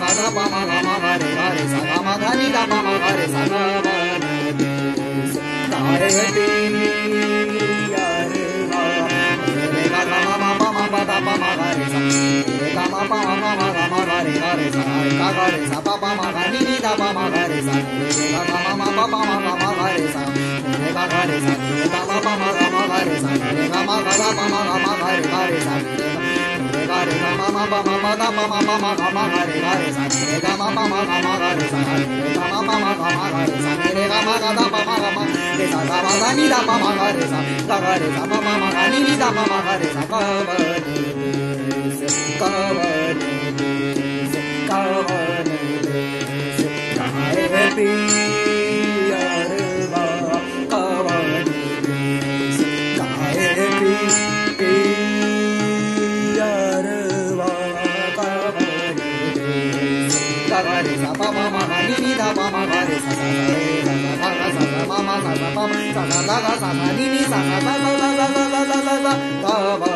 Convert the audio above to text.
ga da pa ma ga ma ga re ga re sa ga ma ga ni da pa ma ga re sa ga ma ni da re pi ya re ga re ga ga ma ma ma pa da pa ma ga re sa re ga ma pa ma ma ga ma ga re sa ga re sa pa pa ma ga ni da pa ma ga re sa re ga ga ma pa pa ma ga re sa re ga ga re sa re ga ma pa ma ga re sa re ga ma ga da pa ma ga re sa re ga re ga ma ma pa ma da pa ma ga re sa re ga ma pa ma ga re sa re ga ma pa ma ga re sa re ga ma ga da pa ma re sa ga ma ga ni da pa ma ga re sa pa ma ga ni da pa ma ga re sa ka ba ni ka ba ni ka ba ni ka re pi ya re ba ka ba ni ka re pi ya re ba ka ba ni ka ga re sa pa ma ga ni da pa ma ga re sa sa re sa sa ga sa ma ma sa sa pa sa sa ga sa sa ni sa sa sa sa sa sa sa ka ba